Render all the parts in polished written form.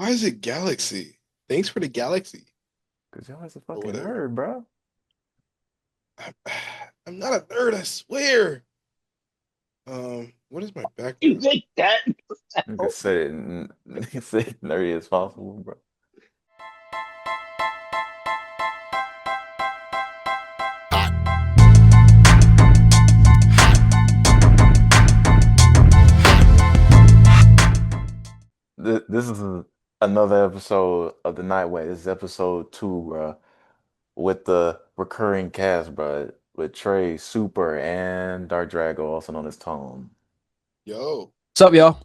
Why is it Galaxy? Thanks for the Galaxy. Cause y'all is a Or fucking whatever. nerd, bro. I'm, I'm not a nerd, I swear. What is my You background? think that? Nigga said it, nigga said nerdy as possible, bro. This is another episode of the Nightwave. This is episode 2, bro, with the recurring cast, bro, with Trey, Super, and Dark Drago, also known as Tone. Yo. What's up, y'all?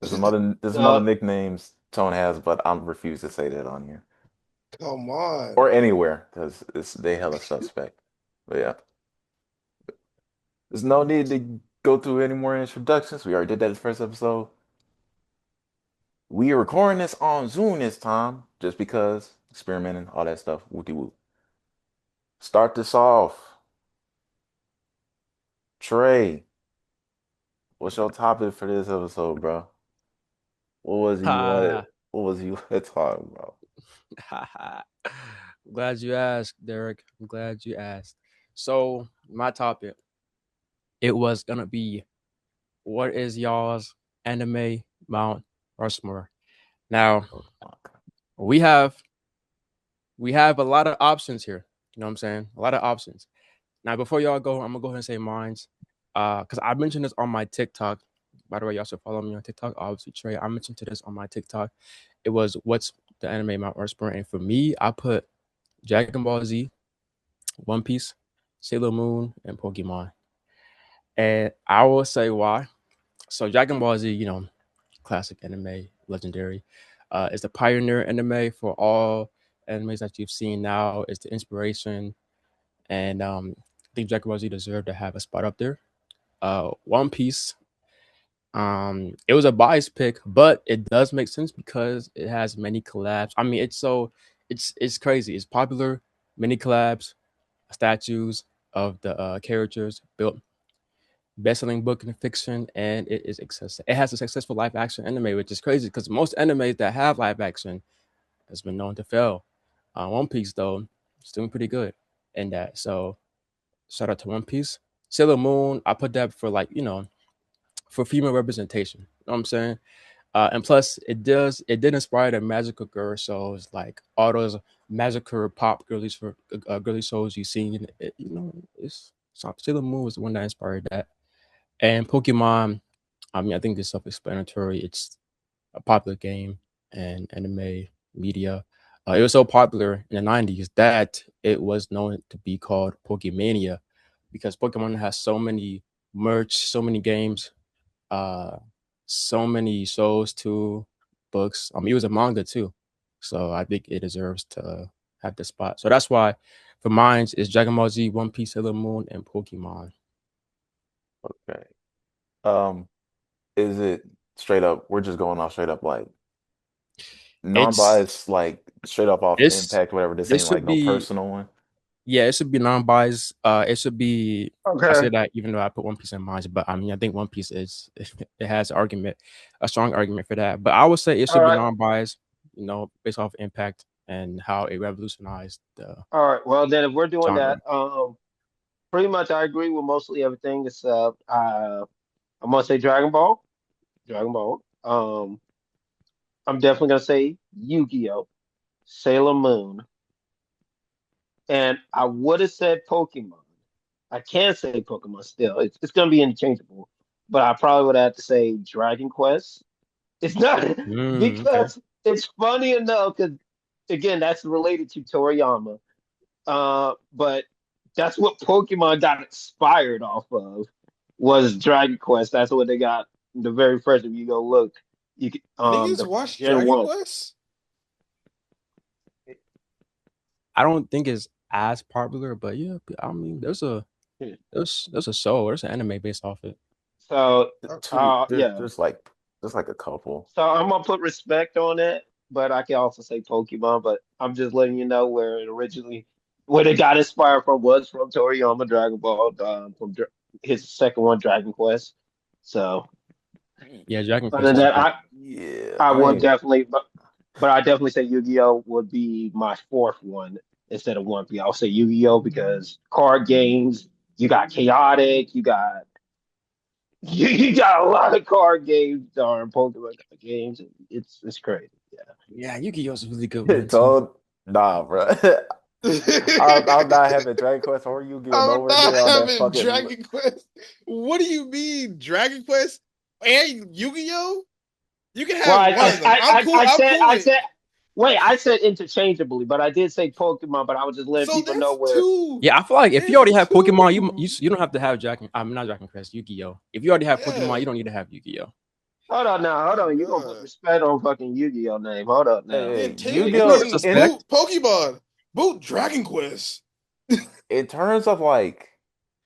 There's some other Uh, nicknames Tone has, but I refuse to say that on here Come on. or anywhere because they hella suspect. But yeah, there's no need to go through any more introductions. We already did that in the first episode. We are recording this on Zoom this time, just because experimenting, all that stuff. Wooty woo. Start this off. Trey, what's your topic for this episode, bro? What was you wanted? Ha, What was you want to talk about? ha, ha. Glad you asked, Derek. I'm glad you asked. So, my topic, it was gonna be what is y'all's anime Mount Rushmore? Now, Oh, fuck. we have we have a lot of options here. You know what I'm saying? A lot of options. Now, before y'all go, I'm gonna go ahead and say mine's. Because I mentioned this on my TikTok. By the way, y'all should follow me on TikTok. Obviously, Trey. I mentioned to this on my TikTok. It was what's the anime Mount Rushmore, and for me, I put Dragon Ball Z, One Piece, Sailor Moon, and Pokemon. And I will say why. So Dragon Ball Z, classic anime, legendary. It's the pioneer anime for all animes that you've seen now. It's the inspiration, and I think Dragon Ball Z deserved to have a spot up there. One Piece, it was a biased pick, but it does make sense because it has many collabs. I mean, it's crazy. It's popular, many collabs, statues of the characters built, best-selling book in fiction, and it has a successful live action anime, which is crazy because most animes that have live action has been known to fail. One Piece though, is doing pretty good in that. So shout out to One Piece. Sailor Moon, I put that for for female representation. You know what I'm saying? And plus, it did inspire the magical girl shows like all those magical pop girlies for girly shows you seen. It's so Sailor Moon was the one that inspired that. And Pokemon, I mean, I think it's self-explanatory. It's a popular game and anime media. It was so popular in the '90s that it was known to be called Pokemania because Pokemon has so many merch, so many games, uh, so many shows too, books. I mean, it was a manga too, so I think it deserves to have the spot. So that's why, for mine, is Dragon Ball Z, One Piece, Sailor Moon, and Pokemon. Okay. Um, is it straight up? We're just going off straight up like It's non-biased, like straight up off this impact, whatever. This this ain't like should no be personal one. yeah, it should be non-biased. It should be. I okay. say that even though I put One Piece in mine, but I mean I think One Piece is it has argument, a strong argument for that. But I would say it All should be right. non-biased, based off impact and how it revolutionized the All right. Well, then if we're doing that, genre. pretty much I agree with mostly everything except I'm gonna say Dragon Ball. Dragon Ball. I'm definitely gonna say Yu-Gi-Oh, Sailor Moon, and I would have said Pokemon. I can say Pokemon still. It's gonna be interchangeable, but I probably would have to say Dragon Quest. It's not Okay. because it's funny enough because again that's related to Toriyama. But that's what Pokemon got inspired off of was Dragon Quest. That's what they got the very first. If you go look, you can, Niggas the watch Gen Dragon One. Quest? I don't think it's as popular, but yeah, I mean there's a show, there's an anime based off it. So yeah. There's like a couple. So I'm gonna put respect on it, but I can also say Pokemon. But I'm just letting you know where it got inspired from was from Toriyama Dragon Ball, his second one, Dragon Quest. So Yeah, Dragon other Quest than is a that, good. Yeah, I I would ain't definitely. But I definitely say Yu-Gi-Oh would be my fourth one instead of One Piece. I'll say Yu-Gi-Oh because card games, you got chaotic, you got a lot of card games, darn Pokemon games. It's crazy. Yeah. Yeah, Yu-Gi-Oh's a really good one too. Told, nah, bro. I'm not having Dragon Quest or Yu-Gi-Oh I'm nowhere not near on that having fucking. Dragon Quest. What do you mean, Dragon Quest and Yu-Gi-Oh? You can Well, have one of them. I'm cool. I'm cool I with. said, wait, I said interchangeably, but I did say Pokemon, but I was just letting So people know that's where. two. Yeah, I feel like if you There's already have Pokemon, two. you don't have to have Dragon. I'm not Dragon Quest, Yu-Gi-Oh. If you already have Yeah. Pokemon, you don't need to have Yu-Gi-Oh. Hold on now, hold My on. You gonna put God. respect on fucking Yu-Gi-Oh name? Hold up now. Hey, Then take Ain't no Yu-Gi-Oh! then In boot disrespect. Pokemon. Boot Dragon Quest. in terms of like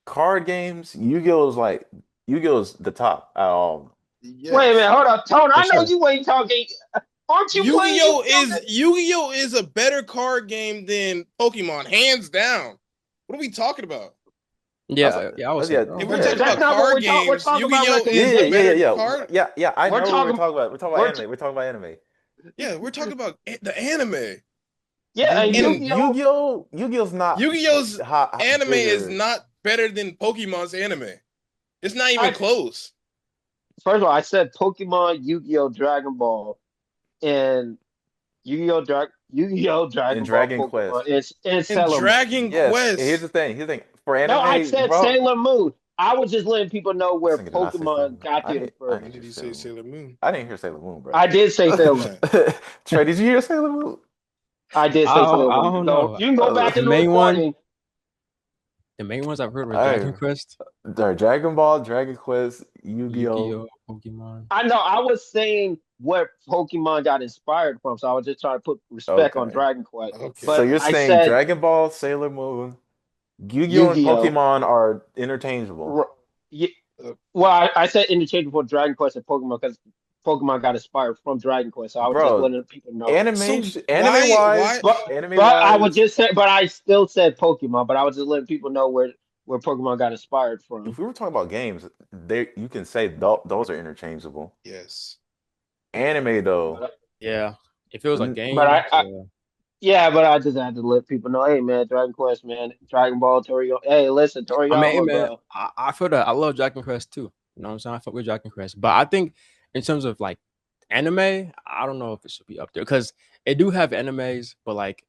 card games, Yu-Gi-Oh is the top out of all of them. Wait a minute, Yes. hold up, Tone. For I know sure. you ain't talking. Aren't you playing Yu-Gi-Oh? Yu-Gi-Oh is a better card game than Pokemon, hands down. What are we talking about? Yeah, I would say Yeah, so. If we're yeah, talking That's about not what card we're games, talking about Yu-Gi-Oh yeah, is a recommendation. better card. yeah. I We're know what we're talking. talking about. We're talking about We're anime. We're talking about anime. Yeah, we're talking about the anime. yeah, and And Yu-Gi-Oh. Yu-Gi-Oh's not Yu-Gi-Oh's anime is bigger. not better than Pokemon's anime. It's not even I close. First of all, I said Pokemon, Yu-Gi-Oh, Dragon Ball, and Yu-Gi-Oh, In Dragon Ball, Dragon Pokemon. Quest. It's And Sailor Moon. Dragon Yes, here's Quest. the thing. Here's the thing. For No, I anime, said bro, Sailor Moon. I was just letting people know this where nigga did not say Sailor Pokemon Moon. got there the I When didn't furthest. did hear he say Sailor Moon. Sailor Moon? I didn't hear Sailor Moon, bro. I did say Sailor Moon. Trey, did you hear Sailor Moon? I did say Sailor I Moon. don't know. You can go back The in the main one, recording. the main ones I've heard were I Dragon Quest, Dragon Ball, Dragon Quest, Yu-Gi-Oh. Yu-Gi-Oh, Pokemon. I know. I was saying where Pokemon got inspired from, so I was just trying to put respect on Okay. Dragon Quest. So But Okay. you're I saying said Dragon Ball, Sailor Moon, Yu-Gi-Oh, and Yu-Gi-Oh. Pokemon are interchangeable. R- y- Uh, Well, I said interchangeable for Dragon Quest and Pokemon because Pokemon got inspired from Dragon Quest. So I was just Bro, letting people know. so anime wise, But I was just saying, but I still said Pokemon. But I was just letting people know where Pokemon got inspired from. if we were talking about games, you can say those are interchangeable. yes. Anime though, But Yeah, if it was a but game, yeah. yeah, but I just had to let people know, hey man, Dragon Quest, man, Dragon Ball, Toriyama. Hey, listen, I mean, hey, Toriyama, man, bro. I feel that I love Dragon Quest too. You know what I'm saying? I fuck with Dragon Quest, but I think in terms of like anime, I don't know if it should be up there because it do have animes, but like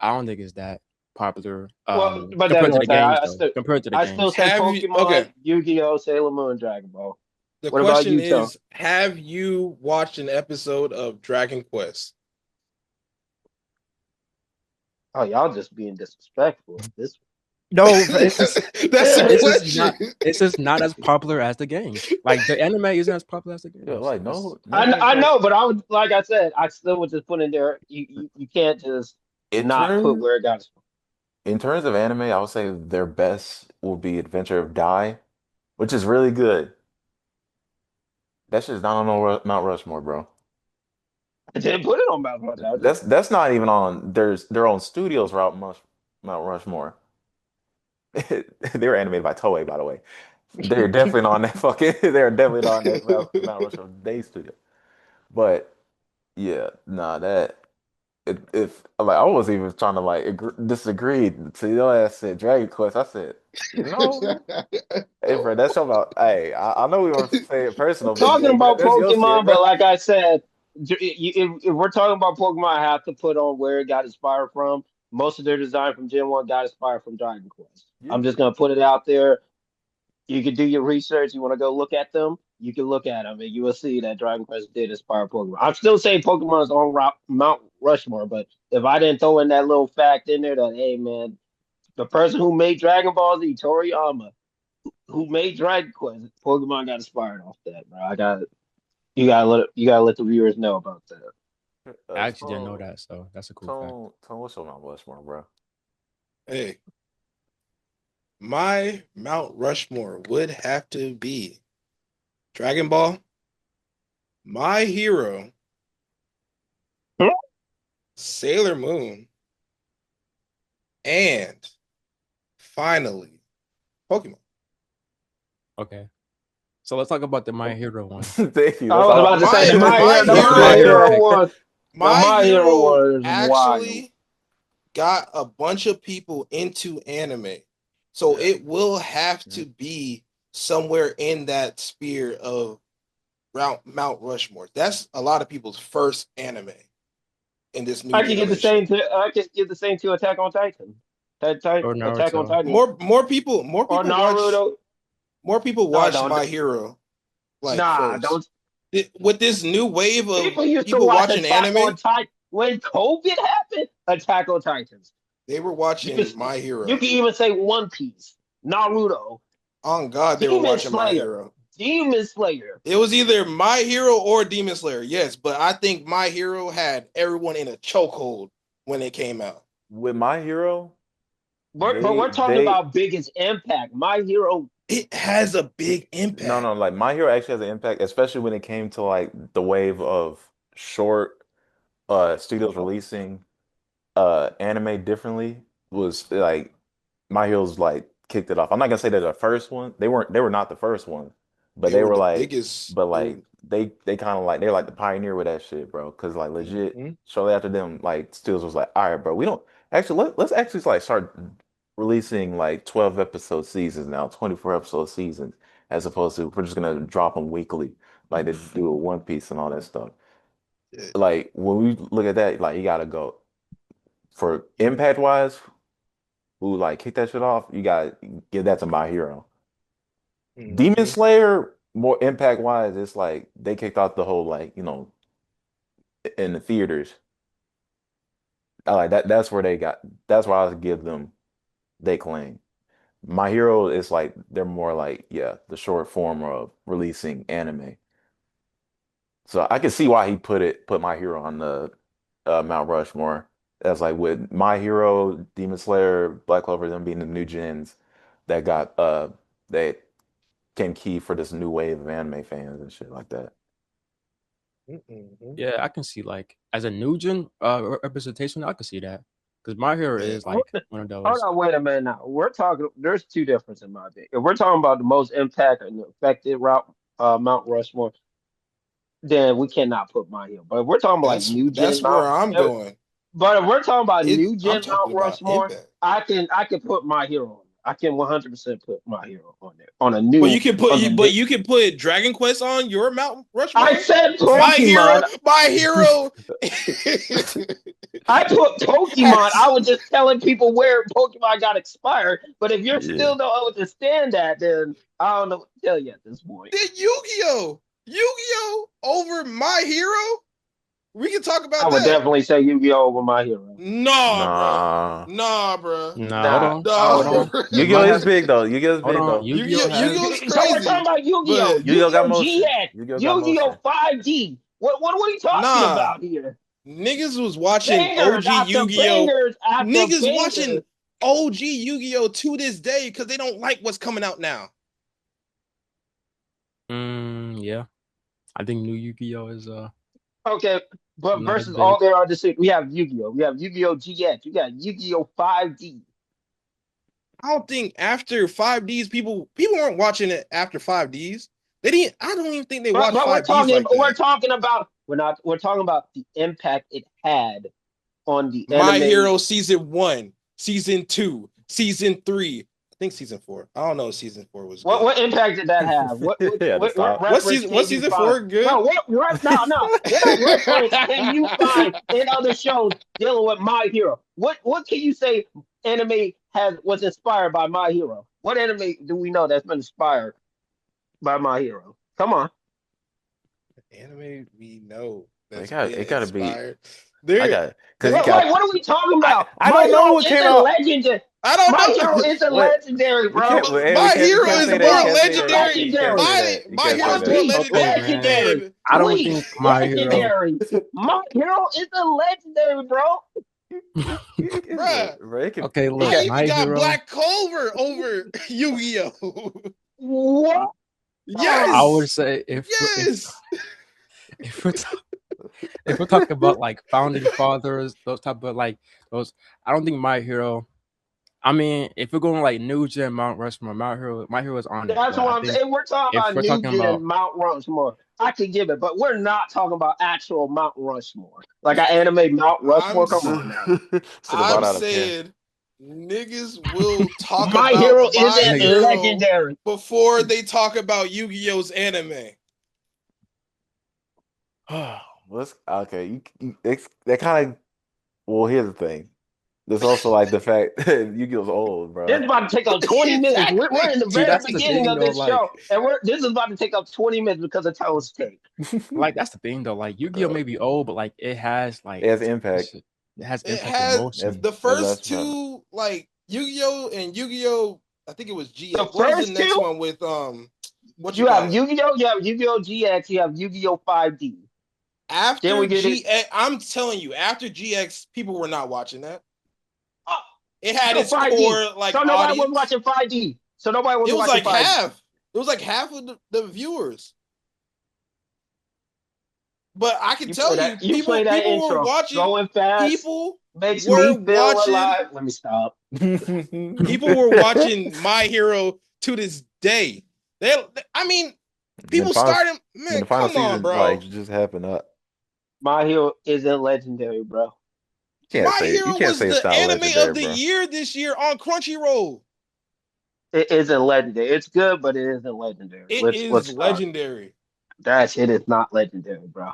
I don't think it's that popular. Well, but that's Compared to what the I'm saying. games though. Compared to the I still games. say Have you okay? Pokemon, Yu-Gi-Oh, Sailor Moon, Dragon Ball. The What about question you, Tom? is, have you watched an episode of Dragon Quest? Oh, y'all just being disrespectful. This. No, but it's just That's a it's just question. not it's just not as popular as the games. Like the anime isn't as popular as the yeah, games. like That's no game I close. know, but I would like I said, I still would just put in there. You can't just In not put terms where it got. in terms of anime, I would say their best will be Adventure of Dai, which is really good. That's just not on Mount Rushmore, bro. I didn't put it on Mount Rushmore. That's not even on their own studios route Mount Rushmore. They were animated by Toei, by the way. They're definitely not on that fucking. They're definitely not on that Mount Rushmore Day studio. But yeah, nah, that if like I was even trying to like disagree. To your ass said Dragon Quest. I said no. Hey, bro, that's about. Hey, I know we want to say it personal, but Talking about that's your shit, Pokemon, bro. but like I said, if we're talking about Pokemon, I have to put on where it got inspired from. Most of their design from Gen 1 got inspired from Dragon Quest. Yeah. I'm just gonna put it out there. You can do your research. You want to go look at them? You can look at them, and you will see that Dragon Quest did inspire Pokemon. I'm still saying Pokemon is on Mount Rushmore, but if I didn't throw in that little fact in there that hey man, the person who made Dragon Ball Z, Toriyama, who made Dragon Quest, Pokemon got inspired off that, bro. You gotta let the viewers know about that. I actually didn't know Tone, that, so that's a cool fact. what's on Mount Rushmore, bro? Hey, my Mount Rushmore would have to be Dragon Ball, My Hero, Hmm? Sailor Moon, and finally Pokemon. Okay. So let's talk about the My Hero one. Thank you. I That's was all. about to say My the My My Hero Hero one. The My My Hero Hero was wild. actually got a bunch of people into anime. So Yeah. it will have Mhm. to be somewhere in that sphere of Mount Rushmore. That's a lot of people's first anime in this new I can get the generation. same. I can get the same to Attack on Titan. Or Attack on Naruto. Titan More or people watch Naruto. My Don't. Hero like Nah, first. don't. With this new wave of People used to people watch watching Attack anime, on Titan when COVID happened. Attack on Titans. they were You can watching My you Hero. can even say One Piece, Naruto, On God, they were Demon watching My Slayer, Hero. Demon Slayer. It was either My Hero or Demon Slayer, yes, but I think My Hero had everyone in a chokehold when it came out. With My Hero, But we're talking they about biggest impact. My Hero. It has a big no, impact. like My Hero actually has an impact, especially when it came to like the wave of short studios releasing anime differently was like My Hero's like kicked it off. I'm not gonna say they're the first one. They were not the first one, but They they were were the like biggest. but They like were. they kind of like they're like the pioneer with that shit, bro. Cause like legit Mhm. shortly after them, like Studios was like, all right, bro, we don't actually let's actually like start releasing like 12 episode seasons now, 24 episode seasons, as opposed to we're just gonna drop them weekly, like they do with One Piece and all that stuff. Yeah. Like when we look at that, like you gotta go for impact wise, who like kick that shit off, you gotta give that to My Hero. Demon Mhm. Slayer, more impact wise, it's like they kicked off the whole like, in the theaters. I like that that's why I would give them they claim. My Hero is like they're more like, yeah, the short form of releasing anime. So I can see why he put My Hero on the Mount Rushmore. That's like with My Hero, Demon Slayer, Black Clover, them being the new gens that got that came key for this new wave of anime fans and shit like that. Mhm. Yeah, I can see like as a new gen representation, I can see that because My Hero Yeah. is like one of Hold those. on, wait a minute now. We're talking. There's two differences in my opinion. If we're talking about the most impact and affected route, Mount Rushmore, then we cannot put My Hero. But if we're talking about like new gen That's where Mount, I'm going. but if we're talking about new I'm gen talking Mount about Rushmore, impact. I can put My Hero on. I can 100% put My Hero on there on the But new. you can put Dragon Quest on your Mount I Rushmore. said My hero, Pokemon. my hero I put Pokemon. I has was just telling people where Pokemon got expired. But if you're Yeah. still don't understand that, then I don't know what to tell you at this point. did Yu-Gi-Oh! Yu-Gi-Oh! Over my hero. We can talk I about would that. definitely say Yu-Gi-Oh over My Hero. Nah, bruh. Nah. Nah, bruh. Nah, hold Nah, on, I Nah. would hold on. definitely. We Yu-Gi-Oh might have is to big though. Yu-Gi-Oh is hold big on. though. Yu-Gi-Oh has Yu-Gi-Oh is So we're talking crazy. about Yu-Gi-Oh, But Yu-Gi-Oh got Yu-Gi-Oh motion. GX, Yu-Gi-Oh got Yu-Gi-Oh motion. 5D. What are we talking nah. about here? Niggas was watching Bangers OG after Yu-Gi-Oh! bangers after Niggas watching bangers. OG Yu-Gi-Oh! To this day because they don't like what's coming out now. Yeah, I think new Yu-Gi-Oh is Okay, but not as versus all big. there are to see, we have Yu-Gi-Oh. We have Yu-Gi-Oh GX. You got Yu-Gi-Oh 5D. I don't think after 5Ds, people weren't watching it after 5Ds. They didn't. I don't even think they watched But 5Ds like we're that. talking about we're talking about the impact it had on the My anime. Hero season 1, season 2, season 3. I think season 4. I don't know if season 4 was good. What impact did that have? Yeah, to What stop. reference What can you season find? 4 good? No, what no. What reference can you find in other shows dealing with My Hero? What can you say anime has was inspired by My Hero? What anime do we know that's been inspired by My Hero? Come on. Anime we know It that's got been it gotta be inspired. There, because you got What are we talking about? I My don't know Hero what came isn't out. legendary. I don't My Hero know. isn't What legendary, we bro. can't hey, My we hero can't is say that. You more One can't say Piece that. legendary. You can't say legendary. My that. You my can't say hero is One more that. Piece Okay, legendary man. legendary. than I don't Bleach think My Hero. legendary. My Hero is a legendary, bro. You can say bruh. it, bro. Okay, It I look, got even My got Hero. Black Clover over Yu-Gi-Oh. What? I would Yes, say yes. if we're talking about like founding fathers, those type of like those, I don't think My Hero. I mean, if we're going like new gen Mount Rushmore, My Hero is on it. That's But what I I'm think saying. We're talking if about we're new talking gen about Mount Rushmore. I can give it, but we're not talking about actual Mount Rushmore. Like an anime Mount I'm Rushmore. Come s- on now. Said about I'm out of 10. saying niggas will talk My about Hero My isn't Nigga, Hero legendary. before they talk about Yu-Gi-Oh's anime. Let's okay. That kind of well. Here's the thing. There's also like the fact that Yu-Gi-Oh's old, This bro. is about to take up 20 minutes. We're Exactly. in the see, very that's the beginning thing of though. this Like, show, and this is about to take up 20 minutes because of Toast Cake. that's the thing though. Like, Yu-Gi-Oh may Uh, be old, but like, it has it like, has impact. it has It impact has That's emotion. the that's first about it. two, like Yu-Gi-Oh and Yu-Gi-Oh. I think it was The GX. What was the first next two, one with what you you call have it? Yu-Gi-Oh, you have Yu-Gi-Oh GX, you have Yu-Gi-Oh 5D. Then After we get it. GX, I'm telling you, after GX, people were not watching that. Oh, It had so its 5D. core like So nobody was audience. watching 5D. So nobody was It was watching like 5D. half. It was like half of the viewers. But I can You play tell that. you, You play that people were intro. watching. Going fast People makes were me feel watching. alive. Let me stop. People were watching My Hero to this day. I mean, Then people final started. then Man, the final come on, season like bro. just happened up. My Hero isn't legendary, bro. My You Hero can't was say it's the not anime legendary, of the bro. year this year on Crunchyroll. It isn't legendary. It's good, but it isn't legendary. It Let's is stop. legendary. That shit is not legendary, bro.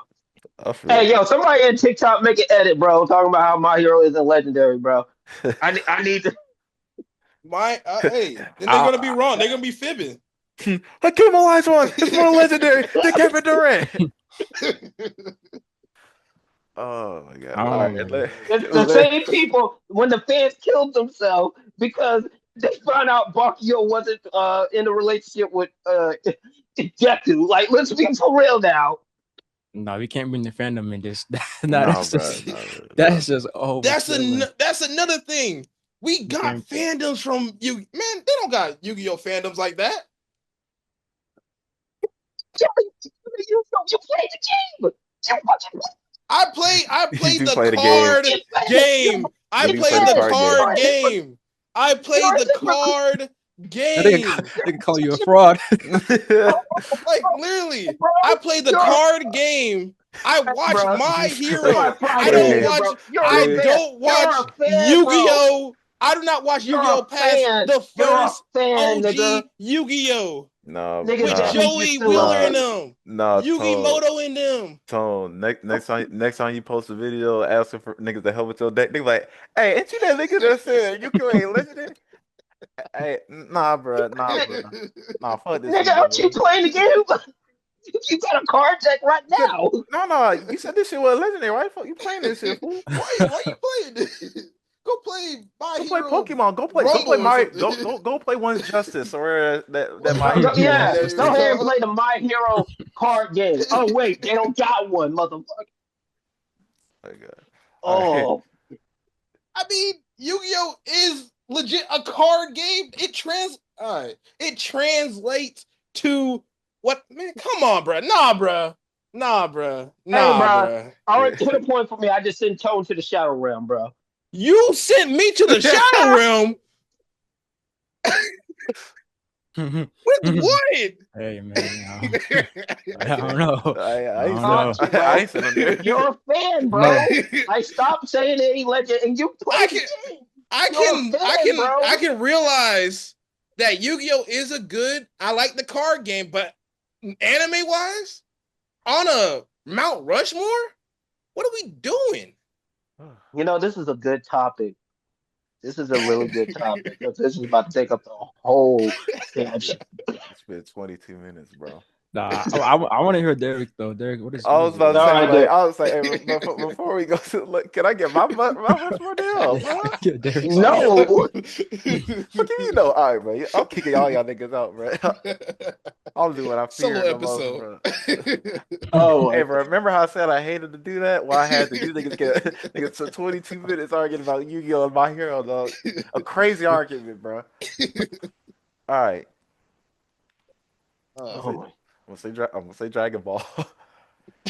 I feel Hey, yo, somebody in TikTok make an edit, bro, talking about how My Hero isn't legendary, bro. you. I need to. Hey, then they're gonna be I, wrong. They're gonna be fibbing. Hakeem Olajuwon is more legendary than Kevin Durant. Oh my god! All right, Um, It's the same people when the fans killed themselves because they found out Bakio wasn't in a relationship with Deku. Like, let's be for real now. no, we can't bring the fandom in this. No, no, that's bro, just no. that's just overkilling. That's another thing. We You got can't. fandoms from you. Man, they don't got Yu-Gi-Oh fandoms like that. You played the game. You fucking I You played do the play the game. card you fan. game. I You do play played the the card game. card game. I played the card game. They can call you a fraud. Like literally, Bro, I played the you're card game. I watch bro. My You're my Hero. pride and leader, bro. You're a I Hey, fan. don't You're watch a fan, bro. Yu-Gi-Oh. I do not watch You're Yu-Gi-Oh a past fan. the You're a first fan, nigga. OG Yu-Gi-Oh no, Nigga, with no, Deku used Joey to Wheeler love and no, you. them, no, Yugi Tone, Moto and them. Tone. Next time you post a video asking for niggas to help with your deck, they be like, "Hey, ain't you that nigga that said you ain't legendary?" Hey, nah, bro, nah, fuck this Nigga, nigga, aren't you bro. playing the game? You got a card deck right You said now. no. You said this shit was legendary. Why the fuck you playing this shit, fool? Why you playing this? Go play My Go play Hero Pokemon. Go play Rumble or my something. go play One's Justice or that My Hero shit. Yeah, There go you ahead and go. play the My Hero card game. Oh wait, they don't got one, motherfucker. Oh my God. All right. Oh, I mean, Yu-Gi-Oh is legit a card game. It translates to what? Man, come on, bro. hey, Nah, bro. bro. All right, hit a point for me. I just sent Tone to the Shadow Realm, bro. You sent me to the Shadow Realm with what? Hey man, I don't know. I I ain't don't sitting. know. Got you, I bro. ain't sitting there. You're a fan, No. bro. I stopped saying it ain't legend, and you I played the can, game. You're a fan, I bro. can realize that Yu-Gi-Oh is a good. I like the card game, but anime wise, on a Mount Rushmore, what are we doing? You know, this is a good topic. This is a really good topic because this is about to take up the whole damn show. It's been 22 minutes, bro. Nah, I want to hear Derek though. Derek, I what was is about to All yours? say, right, like, dude. I was like, hey, before we go to, look, can I get my Rushmore deal, bro? Yeah, Derek's. No. What do you know? All right, bro. I'm kicking all y'all niggas out, bro. I'll do what I Solo fear the most, episode. bro. Oh Hey, my bro, god. remember how I said I hated to do that? Well, I had to. You niggas get niggas took 22 minutes arguing about Yu-Gi-Oh! And My Hero, dog. A crazy argument, bro. All right. I'm uh, gonna say, Oh my. I'm gonna say Dragon Ball.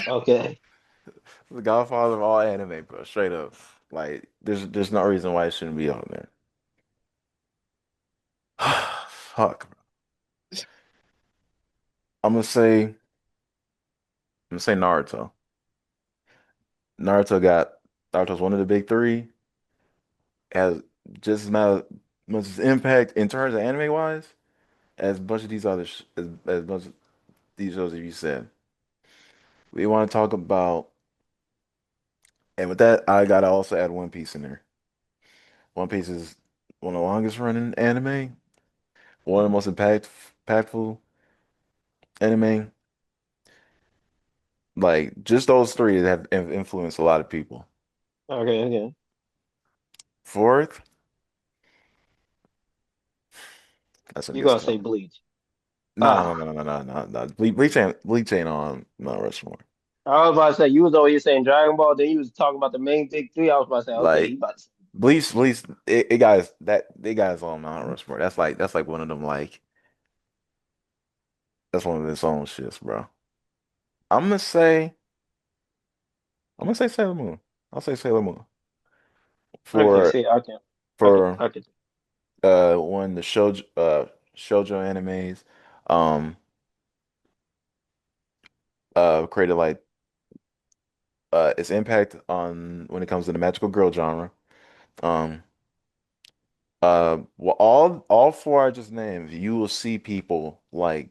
Okay. The Godfather of all anime, bro. Straight up. Like, there's no reason why it shouldn't be on there. Fuck. I'm gonna say gonna say Naruto. Naruto got Naruto's one of the big three. Has just not much impact in terms of anime wise as much of these other as much of these shows that you said. We want to talk about, and with that, I gotta also add One Piece in there. One Piece is one of the longest running anime, one of the most impactful anime. Like just those three have influenced a lot of people. Okay, okay. Fourth, that's a You good gonna say spot. Bleach? No, no, Ah, no, no, no, no, no. Bleach ain't on Mount Rushmore. I was about to say you was over here saying Dragon Ball, then you was talking about the main big three. I was about to say, okay, he Like about to say. Bleach, it guys that they guys on Mount Rushmore. That's like one of them like that's one of its own shits, bro. I'm gonna say I'm gonna say Sailor Moon. I'll say Sailor Moon Okay, for see, I can, for I can. one of the shoujo animes um created like its impact on when it comes to the magical girl genre. Um well, all four I just named, you will see people like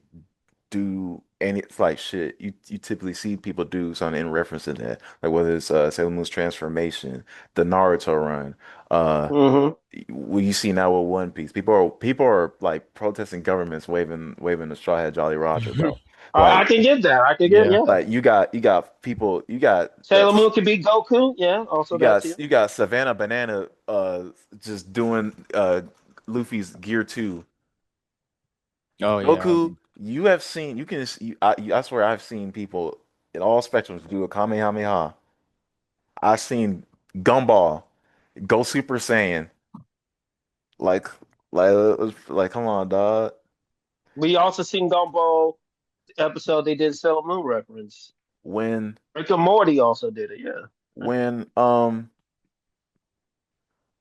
do any it's like shit. You typically see people do something in reference to that, like whether it's Sailor Moon's transformation, the Naruto run, uh, Hmm. what you see now with One Piece. People are like protesting governments, waving the Straw Hat Jolly Roger, bro. I Like can get that. I can get, Yeah. yeah. like you got people you got the Sailor Moon could be Goku, yeah. Also you that got too. you got Savannah Banana just doing Luffy's Gear 2. Oh yeah. Goku, you have seen you can I swear I've seen people in all spectrums do a Kamehameha. I've seen Gumball go Super Saiyan. Like like come on, dog. We also seen Gumball episode they did Sailor Moon reference. When Rick and Morty also did it, yeah. when um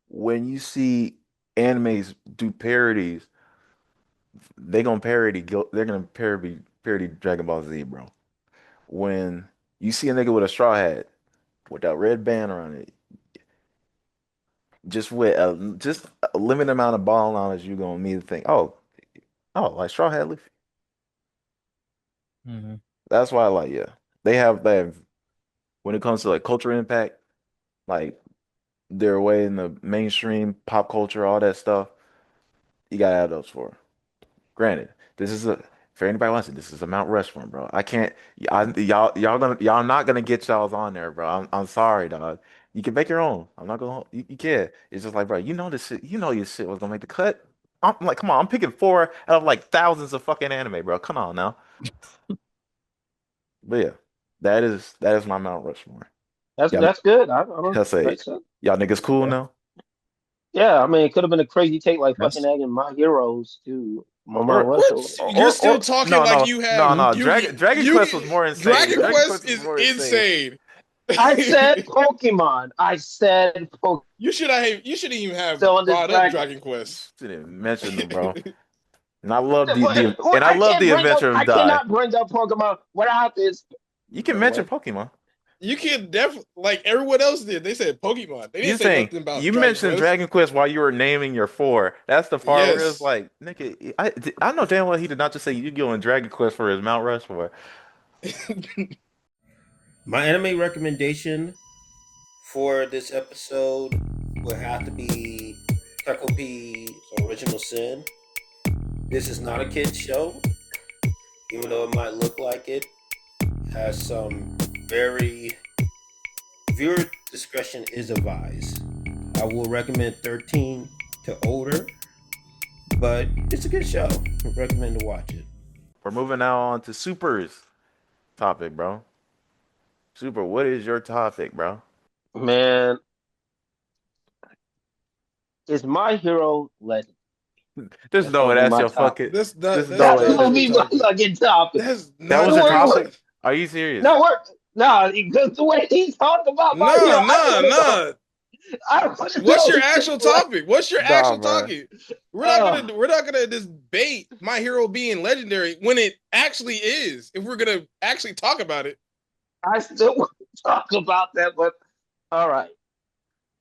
when you see animes do parodies, they're gonna parody Dragon Ball Z, bro. When you see a nigga with a straw hat with that red band around it, just a limited amount of ball knowledge, you're gonna immediately think, like Straw Hat Luffy. Hmm. That's why, like, yeah, they have when it comes to like cultural impact, like their way in the mainstream pop culture, all that stuff. You gotta add those four. Granted, this is a for anybody wants it, this is a Mount Rushmore, bro. I can't. Y'all not gonna get y'all's on there, bro. I'm sorry, dog. You can make your own. I'm not gonna. You can. It's just like, bro, you know this shit. You know your shit was gonna make the cut. I'm like, come on. I'm picking four out of like thousands of fucking anime, bro. Come on now. But yeah, that is my Mount Rushmore. Y'all, That's good. I don't know. I say, Makes sense. y'all niggas cool Yeah. now. Yeah, I mean, it could have been a crazy take like fucking Yes. adding My Heroes to Mount Or Rushmore. What? You're still talking no like no you have no no. Yugi. Dragon Quest was Yugi. more insane. Dragon Dragon Quest Quest was is more insane. insane. I said Pokemon. I said Pokemon. You shouldn't even have So on this brought up bracket. Dragon Quest. Didn't mention them, bro. And I love Well, I love the adventure I of Die. cannot bring up Pokemon. What I have is, You can bro, mention what? Pokemon. You can definitely like everyone else did. They said Pokemon. They You didn't say think nothing about you Dragon mentioned Quest. Dragon Quest while you were naming your four. That's the part where it's Yes. like, nigga, I know damn well he did not just say Yu-Gi-Oh! And Dragon Quest for his Mount Rushmore. My anime recommendation for this episode would have to be Takopi's Original Sin. This is not a kid's show, even though it might look like it. It has some very viewer discretion is advised. I will recommend 13 to older, but it's a good show. I recommend to watch it. We're moving now on to Super's topic, bro. Super, what is your topic, bro? Man, is My Hero Legend? There's That's no gonna way be that's my your top. fucking. There's That's no That's way. not gonna your be my topic. fucking topic. That's That not was your your We're, topic? topic. Are you serious? no, we're no, because the way he talked about My No, Hero, I don't no, want to know. no. I don't want to What's know your this shit. actual Like, topic? What's your Nah, actual bro. topic? uh, We're not gonna debate My Hero being legendary when it actually is. If we're gonna actually talk about it, I still want to talk about that, but all right.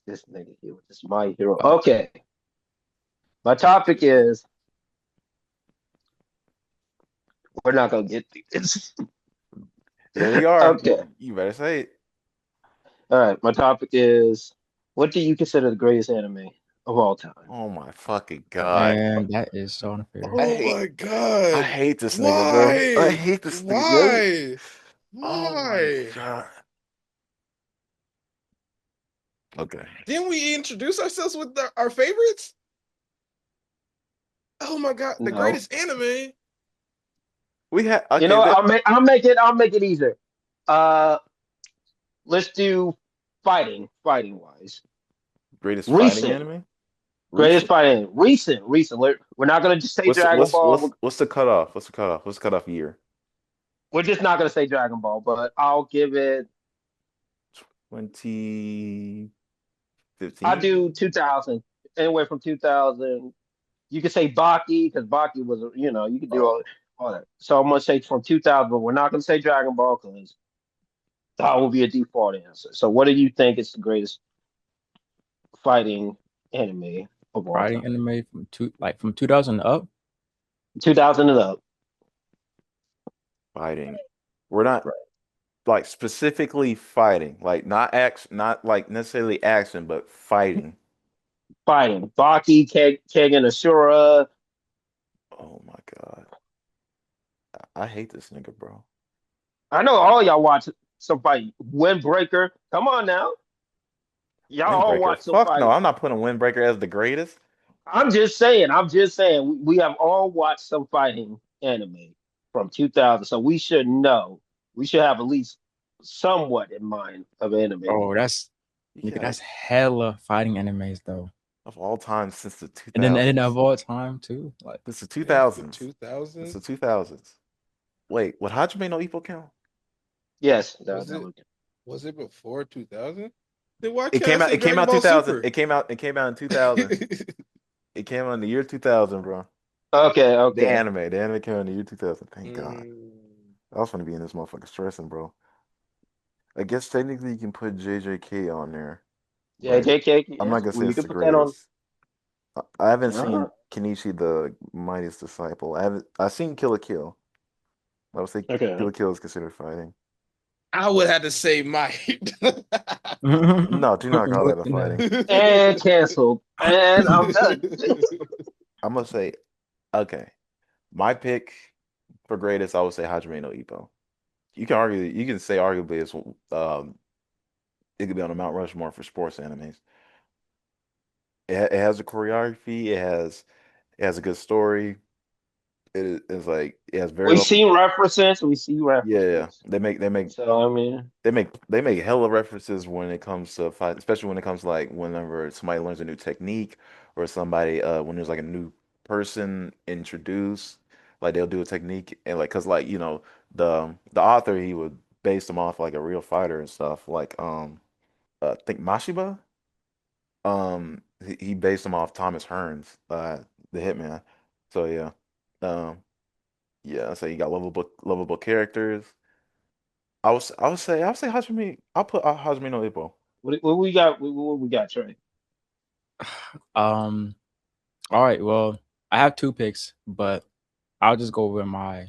This nigga here with this My Hero. Oh, Okay. My topic is we're not gonna get through this. Here we are. Okay. You better say it. All right. My topic is what do you consider the greatest anime of all time? Oh my fucking god. man, that is so unfair. I Oh hate my god. I hate this nigga, bro. I Why? hate this nigga, bro. Why? Oh my Why? god. Okay. Didn't we introduce ourselves with our favorites? Oh my god, the No. greatest anime. We had You okay, know what? that I'll make it easier. Uh, let's do fighting wise. greatest fighting Recent, anime? greatest Recent? fighting. Recent. We're not gonna just say What's Dragon what's Ball. what's what's the cutoff? What's the cutoff? What's the cutoff year? We're just not gonna say Dragon Ball, but I'll give it. 2015? I'll do 2000. Anywhere from 2000. You could say Baki because Baki was, you could do all that. So I'm gonna say from 2000, but we're not gonna say Dragon Ball because that will be a default answer. So what do you think is the greatest fighting anime of all Fighting time? anime from 2000 up. 2000 and up. Fighting. We're not Right. like specifically fighting, like not action, not like necessarily action, but fighting. Fighting. Baki, Kagen Ashura. Oh my god. I hate this nigga, bro. I know all y'all watch some fighting. Windbreaker. Come on now. Y'all all Windbreaker. watch some Fuck no, fighting. I'm not putting Windbreaker as the greatest. I'm just saying. We have all watched some fighting anime from 2000, so we should know. We should have at least somewhat in mind of anime. Oh, that's You nigga, gotta that's hella fighting animes though. of all time since the And then 2000s. of all time too. Like Since the Since the 2000s. Since 2000s? the 2000s. Wait, would Hajime no Ippo count? Yes, Was that it would. was it before 2000? Then why It can't I came out. say It came Dragon out Ball 2000. Super? It came out in 2000. It came out in the year 2000, bro. Okay, The okay. anime. The anime came out in the year 2000. Thank God. Mm, I was gonna be in this motherfucker stressing, bro. I guess technically you can put JJK on there, Yeah, but JK. I'm Yes, not gonna well, say you it's can the put that on. greatest. I haven't Uh, seen Kenichi the Mightiest Disciple. I haven't. I've seen Kill la Kill. I would say Kill okay. la Kill is considered fighting. I would have to say my. No, do not call what that a in the fighting. And canceled. And I'm done. I'm gonna say okay. My pick for greatest, I would say Hajime no Ippo. You can argue. You can say arguably it's it could be on the Mount Rushmore for sports animes. It has a choreography. It has a good story. It's like it has very we well. see references. We see Yeah, yeah. references. So I mean, They make hella references when it comes to fight, especially when it comes to like whenever somebody learns a new technique or somebody when there's like a new person introduced, like they'll do a technique and like because like the author he would base them off like a real fighter and stuff like I think Mashiba he based them off Thomas Hearns the Hitman, so yeah um yeah so you got lovable characters. I would say Hajime. I'll put Hajime no Ippo. what we got? What we got, Trey? um all right, well, I have two picks, but I'll just go with my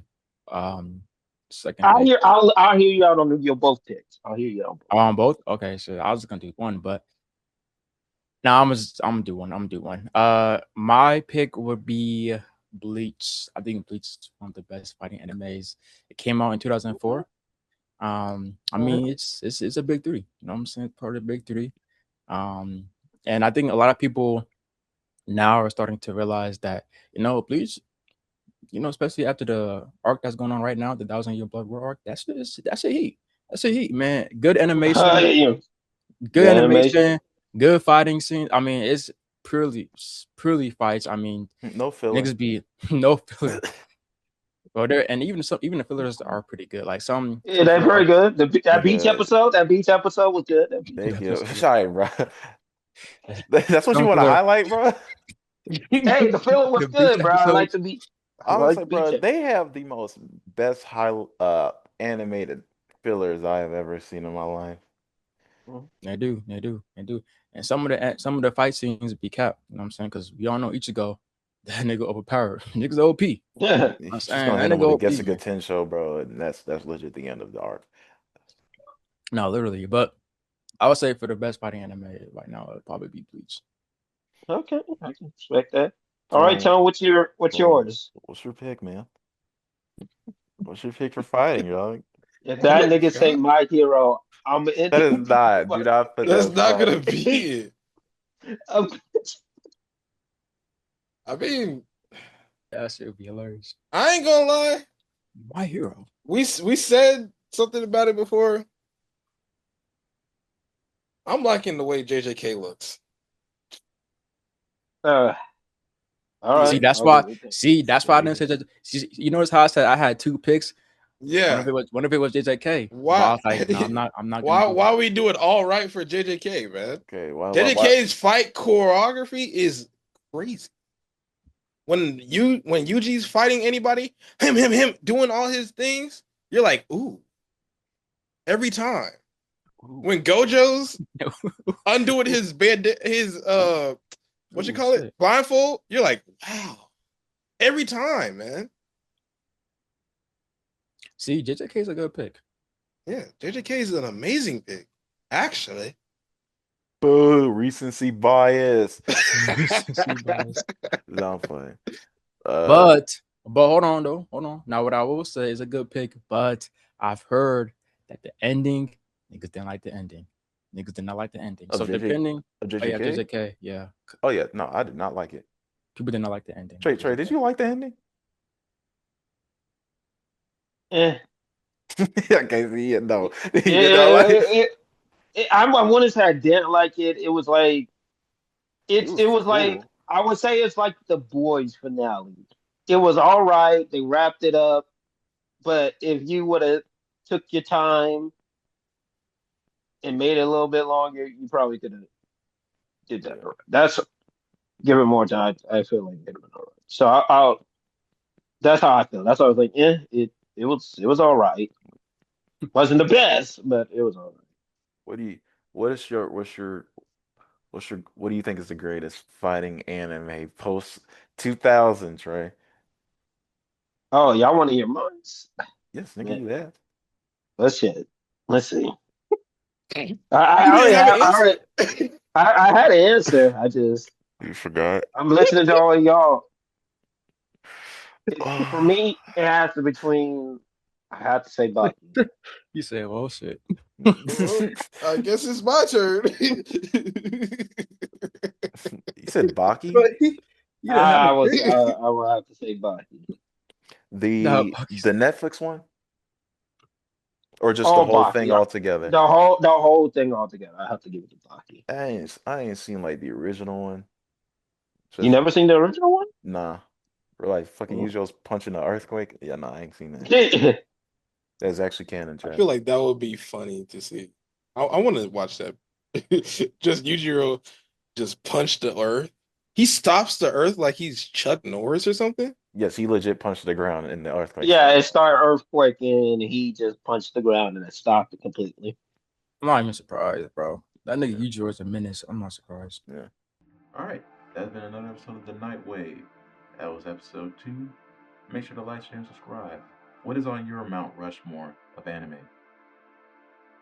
um second pick. I'll hear you out on your both picks. I'll hear you out. Both? Okay, so I was just gonna do one, but now I'm gonna do one. I'm gonna do one. My pick would be Bleach. I think Bleach is one of the best fighting animes. It came out in 2004. I mean, it's a big three. You know what I'm saying? Part of the big three. Um, and I think a lot of people now are starting to realize that Bleach. Especially after the arc that's going on right now, the Thousand Year Blood War arc. That's a heat. That's a heat, man. Good animation. Yeah. Good The animation. animation. Good fighting scene. I mean, it's purely fights. I mean, No filler. niggas be no filler. Well, there and even the fillers are pretty good. Like Yeah, some that's filler very arcs. good. That beach Nigga, episode. That beach episode was good. That beach thank That you. episode. was Sorry, bro. That's what you some want to filler. highlight, bro. Hey, the film was The beach good, bro. I like episodes. the beach. I like Honestly, the bro, beach. they have the most best high animated fillers I have ever seen in my life. They do. And some of the fight scenes be capped. You know what I'm saying? Because we all know Ichigo, that nigga overpowered. Niggas OP. Yeah. I'm He's just saying gonna that hit him nigga with a OP. Getsuga Man. Tensho, bro, and that's legit the end of the arc. No, literally. But I would say for the best fighting anime right now, it'd probably be Bleach. Okay, I can respect that. All right, Tone, Tone, what's yours? what's your pick, man? What's your pick for fighting, dog? If Oh that my nigga say god, my hero, I'm in. That is not. Do not put that's that not fuck. gonna be it. I'm- I mean, That shit would be hilarious. I ain't gonna lie. My hero. We said something about it before. I'm liking the way JJK looks. all He's See, right, that's I'll go why. with that. See, that's why I didn't say that. See, you notice how I said I had two picks. yeah. One of it was JJK. But I Why? was like, no, I'm not gonna Why? do that. Why we do it all right for JJK, man? Okay, why? JJK's fight choreography is crazy. When Yuji's fighting anybody, him doing all his things, you're like, ooh, every time. When Gojo's undoing his what you Ooh, call it, shit. blindfold, you're like, wow, every time, man. See, JJK is a good pick. Yeah, JJK is an amazing pick, actually. Boo, recency bias. Recency bias. No, I'm playing. But hold on though. Hold on. Now what I will say is a good pick, but I've heard that the ending, niggas didn't like the ending. Niggas did not like the ending. Of So JJ, depending. of Oh yeah, JJK. JJK. Yeah. Oh yeah, no, I did not like it. People did not like the ending. Trey, did you like the ending? Eh. I can't see it. No, you did not like. I want to say I didn't like it. It was like It it was was like cool. I would say it's like the boys finale. It was all right. They wrapped it up, but if you would have took your time and made it a little bit longer, you probably could have did that. Yeah. That's give it more time. I feel like it would have been all right. So I'll that's how I feel. That's why I was like, it was all right. Wasn't the best, but it was all right. What do you? What do you think is the greatest fighting anime post 2000, Trey? Oh, y'all want to hear mine? Yes, nigga, Man, you have. let's shit. Let's see. You I didn't already have an have. answer? I had an answer. You forgot. I'm listening to all of y'all. For Oh, me, it has to between. I have to say Bucky. You said, well shit. Well, I guess it's my turn. you said Baki? But you didn't have a pick. I will have to say Bucky. No, The Netflix one, or just the Oh, whole Bucky. thing altogether? The whole thing altogether. I have to give it to Bucky. I ain't seen like the original one. You Just never seen the original one? nah. Or like fucking Mm. Usual's punching the earthquake. Yeah, nah, I ain't seen that. That's actually canon, I Trey. feel like that would be funny to see. I want to watch that. Just Yujiro just punch the earth. He stops the earth like he's Chuck Norris or something. Yes, he legit punched the ground and the earthquake Yeah, stopped. it started earthquaking and he just punched the ground and it stopped it completely. I'm not even surprised, bro. That nigga Yujiro is a menace. I'm not surprised. Yeah. All right. That's been another episode of The Nightwave. That was episode 2. Make sure to like, share, and subscribe. What is on your Mount Rushmore of anime?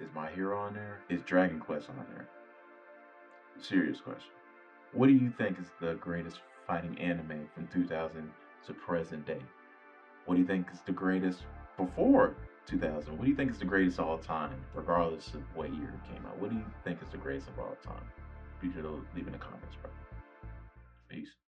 Is My Hero on there? Is Dragon Quest on there? Serious question. What do you think is the greatest fighting anime from 2000 to present day? What do you think is the greatest before 2000? What do you think is the greatest of all time, regardless of what year it came out? What do you think is the greatest of all time? Be sure to leave in the comments, bro. Peace.